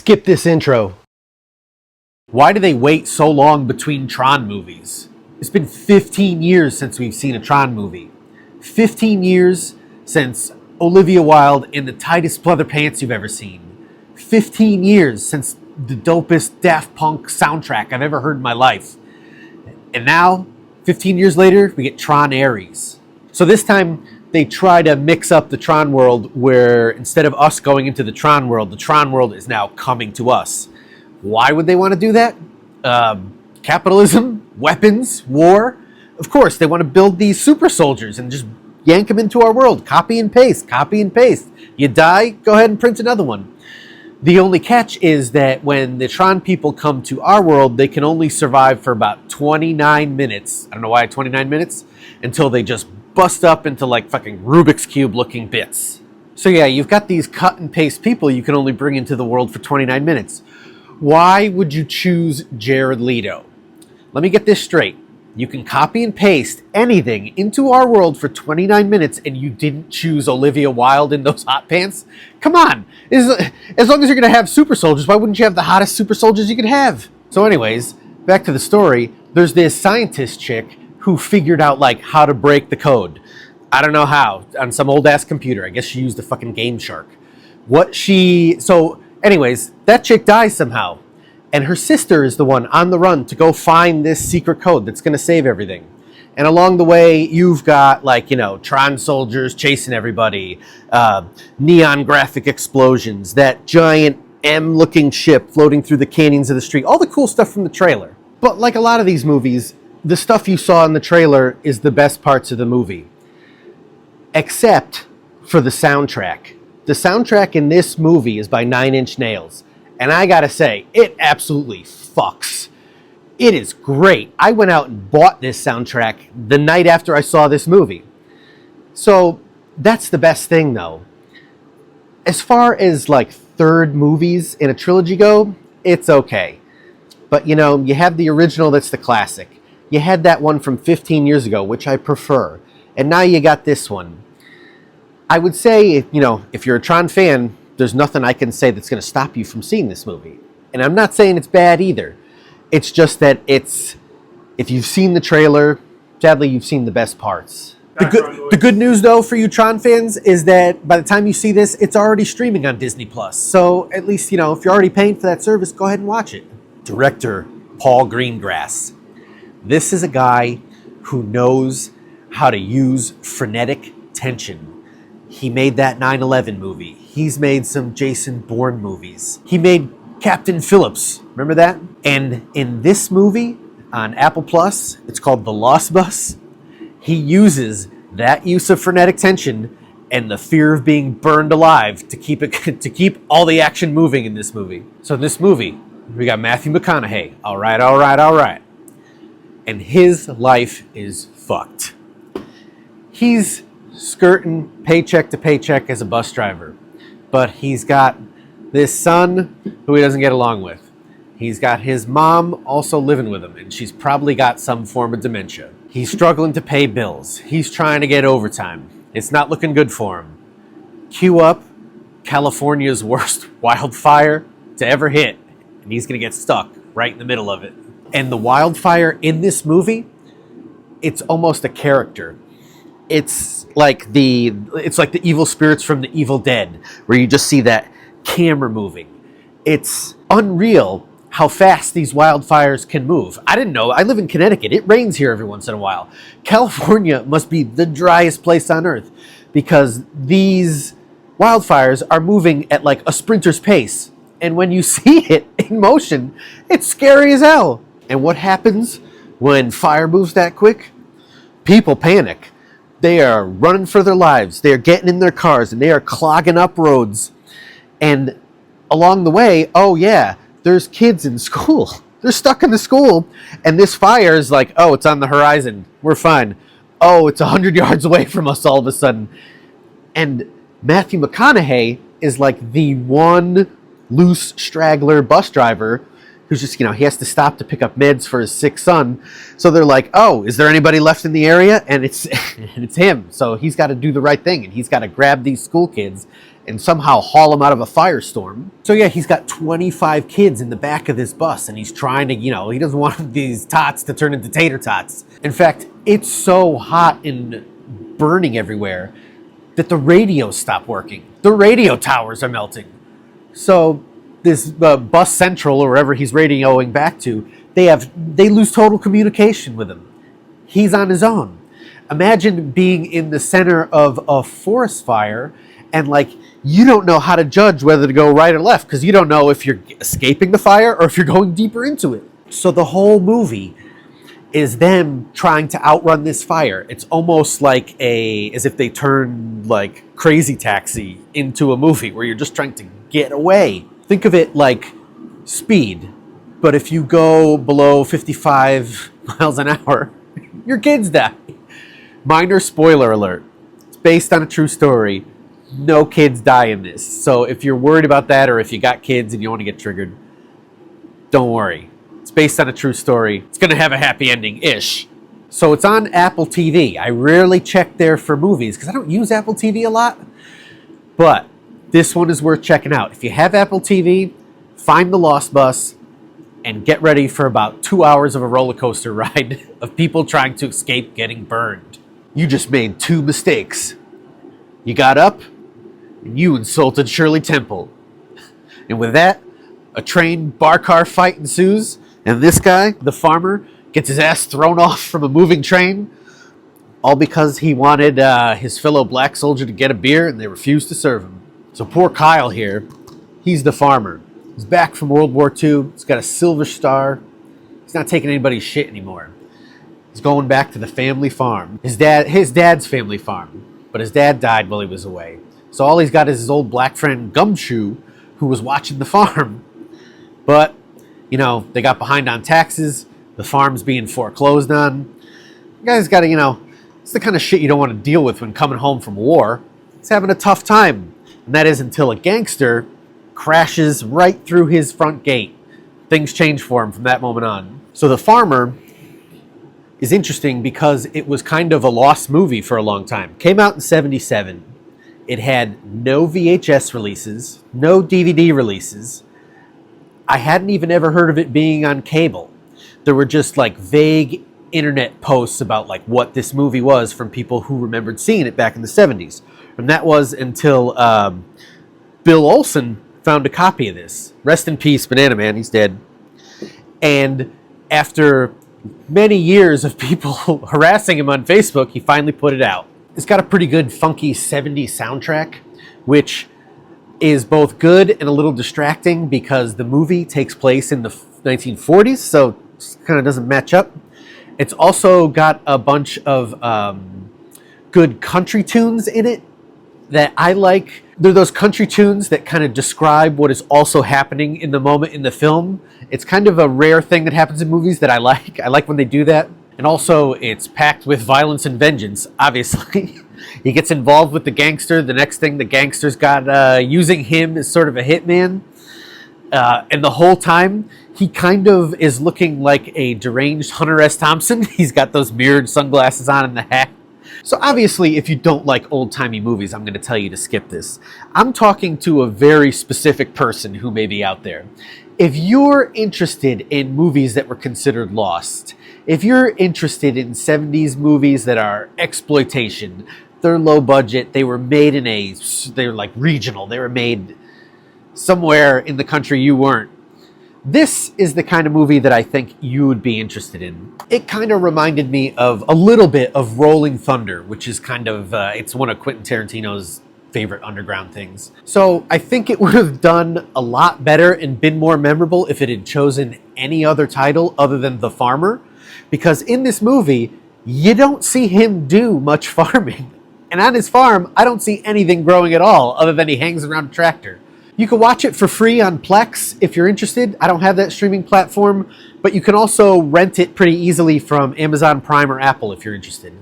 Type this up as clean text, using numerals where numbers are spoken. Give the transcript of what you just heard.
Skip this intro. Why do they wait so long between Tron movies? It's been 15 years since we've seen a Tron movie. 15 years since Olivia Wilde in the tightest leather pants you've ever seen. 15 years since the dopest Daft Punk soundtrack I've ever heard in my life. And now, 15 years later, we get Tron Ares. So this time, they try to mix up the Tron world where instead of us going into the Tron world is now coming to us. Why would they want to do that? Capitalism, weapons, war. Of course, they want to build these super soldiers and just yank them into our world. Copy and paste, copy and paste. You die, go ahead and print another one. The only catch is that when the Tron people come to our world, they can only survive for about 29 minutes. I don't know why 29 minutes, until they just bust up into like fucking Rubik's Cube looking bits. So yeah, you've got these cut and paste people you can only bring into the world for 29 minutes. Why would you choose Jared Leto? Let me get this straight. You can copy and paste anything into our world for 29 minutes and you didn't choose Olivia Wilde in those hot pants? Come on. As long as you're going to have super soldiers, why wouldn't you have the hottest super soldiers you could have? So anyways, back to the story. There's this scientist chick who figured out like how to break the code. I don't know how, on some old ass computer. I guess she used a fucking Game Shark. So anyways, that chick dies somehow. And her sister is the one on the run to go find this secret code that's going to save everything. And along the way, you've got Tron soldiers chasing everybody, neon graphic explosions, that giant M-looking ship floating through the canyons of the street, all the cool stuff from the trailer. But like a lot of these movies, the stuff you saw in the trailer is the best parts of the movie. Except for the soundtrack. The soundtrack in this movie is by 9 Inch Nails. And I gotta say, it absolutely fucks. It is great. I went out and bought this soundtrack the night after I saw this movie. So that's the best thing though. As far as like third movies in a trilogy go, it's okay. But you have the original that's the classic. You had that one from 15 years ago, which I prefer. And now you got this one. I would say, if you're a Tron fan, there's nothing I can say that's going to stop you from seeing this movie. And I'm not saying it's bad either. It's just that if you've seen the trailer, sadly, you've seen the best parts. The good news, though, for you Tron fans is that by the time you see this, it's already streaming on Disney+. So at least, if you're already paying for that service, go ahead and watch it. Director Paul Greengrass. This is a guy who knows how to use frenetic tension. He made that 9/11 movie. He's made some Jason Bourne movies. He made Captain Phillips. Remember that? And in this movie on Apple Plus, it's called The Lost Bus. He uses that use of frenetic tension and the fear of being burned alive to keep all the action moving in this movie. So in this movie, we got Matthew McConaughey. All right. And his life is fucked. He's skirting paycheck to paycheck as a bus driver. But he's got this son who he doesn't get along with. He's got his mom also living with him, and she's probably got some form of dementia. He's struggling to pay bills. He's trying to get overtime. It's not looking good for him. Cue up California's worst wildfire to ever hit, and he's going to get stuck right in the middle of it. And the wildfire in this movie, it's almost a character. It's like the evil spirits from the Evil Dead, where you just see that camera moving. It's unreal how fast these wildfires can move. I didn't know. I live in Connecticut. It rains here every once in a while. California must be the driest place on earth because these wildfires are moving at like a sprinter's pace. And when you see it in motion, it's scary as hell. And what happens when fire moves that quick? People panic. They are running for their lives. They are getting in their cars and they are clogging up roads. And along the way, oh yeah, there's kids in school. They're stuck in the school. And this fire is like, oh, it's on the horizon. We're fine. Oh, it's 100 yards away from us all of a sudden. And Matthew McConaughey is like the one loose straggler bus driver who's just, he has to stop to pick up meds for his sick son. So they're like, oh, is there anybody left in the area? And it's him. So he's got to do the right thing. And he's got to grab these school kids and somehow haul them out of a firestorm. So yeah, he's got 25 kids in the back of this bus, and he's trying to, he doesn't want these tots to turn into tater tots. In fact, it's so hot and burning everywhere that the radios stop working. The radio towers are melting. So this bus central, or wherever he's radioing back to, they lose total communication with him. He's on his own. Imagine being in the center of a forest fire and you don't know how to judge whether to go right or left because you don't know if you're escaping the fire or if you're going deeper into it. So the whole movie is them trying to outrun this fire. It's almost as if they turned Crazy Taxi into a movie where you're just trying to get away. Think of it like Speed, but if you go below 55 miles an hour, your kids die. Minor spoiler alert. It's based on a true story. No kids die in this. So if you're worried about that, or if you got kids and you want to get triggered, don't worry. It's based on a true story. It's going to have a happy ending-ish. So it's on Apple TV. I rarely check there for movies because I don't use Apple TV a lot. But this one is worth checking out. If you have Apple TV, find The Lost Bus and get ready for about 2 hours of a roller coaster ride of people trying to escape getting burned. You just made 2 mistakes. You got up and you insulted Shirley Temple. And with that, a train bar car fight ensues, and this guy, the farmer, gets his ass thrown off from a moving train, all because he wanted his fellow black soldier to get a beer and they refused to serve him. So poor Kyle here, he's the farmer. He's back from World War II. He's got a silver star. He's not taking anybody's shit anymore. He's going back to the family farm. His dad's family farm. But his dad died while he was away. So all he's got is his old black friend Gumshoe, who was watching the farm. But, they got behind on taxes. The farm's being foreclosed on. The guy's got to, it's the kind of shit you don't want to deal with when coming home from war. He's having a tough time. And that is until a gangster crashes right through his front gate. Things change for him from that moment on. So the farmer is interesting because it was kind of a lost movie for a long time. Came out in 1977. It had no VHS releases, no DVD releases. I hadn't even ever heard of it being on cable. There were just vague internet posts about what this movie was from people who remembered seeing it back in the 70s. And that was until Bill Olsen found a copy of this. Rest in peace, Banana Man, he's dead. And after many years of people harassing him on Facebook, he finally put it out. It's got a pretty good funky 70s soundtrack, which is both good and a little distracting because the movie takes place in the 1940s, so it kind of doesn't match up. It's also got a bunch of good country tunes in it that I like. They're those country tunes that kind of describe what is also happening in the moment in the film. It's kind of a rare thing that happens in movies that I like. I like when they do that. And also, it's packed with violence and vengeance, obviously. He gets involved with the gangster. The next thing, the gangster's got using him as sort of a hitman. And the whole time, he kind of is looking like a deranged Hunter S. Thompson. He's got those mirrored sunglasses on and the hat. So obviously, if you don't like old-timey movies, I'm going to tell you to skip this. I'm talking to a very specific person who may be out there. If you're interested in movies that were considered lost, if you're interested in 70s movies that are exploitation, they're low budget, they're regional, they were made somewhere in the country you weren't, this is the kind of movie that I think you would be interested in. It kind of reminded me of a little bit of Rolling Thunder, which is kind of, it's one of Quentin Tarantino's favorite underground things. So I think it would have done a lot better and been more memorable if it had chosen any other title other than The Farmer, because in this movie, you don't see him do much farming. And on his farm, I don't see anything growing at all other than he hangs around a tractor. You can watch it for free on Plex if you're interested. I don't have that streaming platform, but you can also rent it pretty easily from Amazon Prime or Apple if you're interested.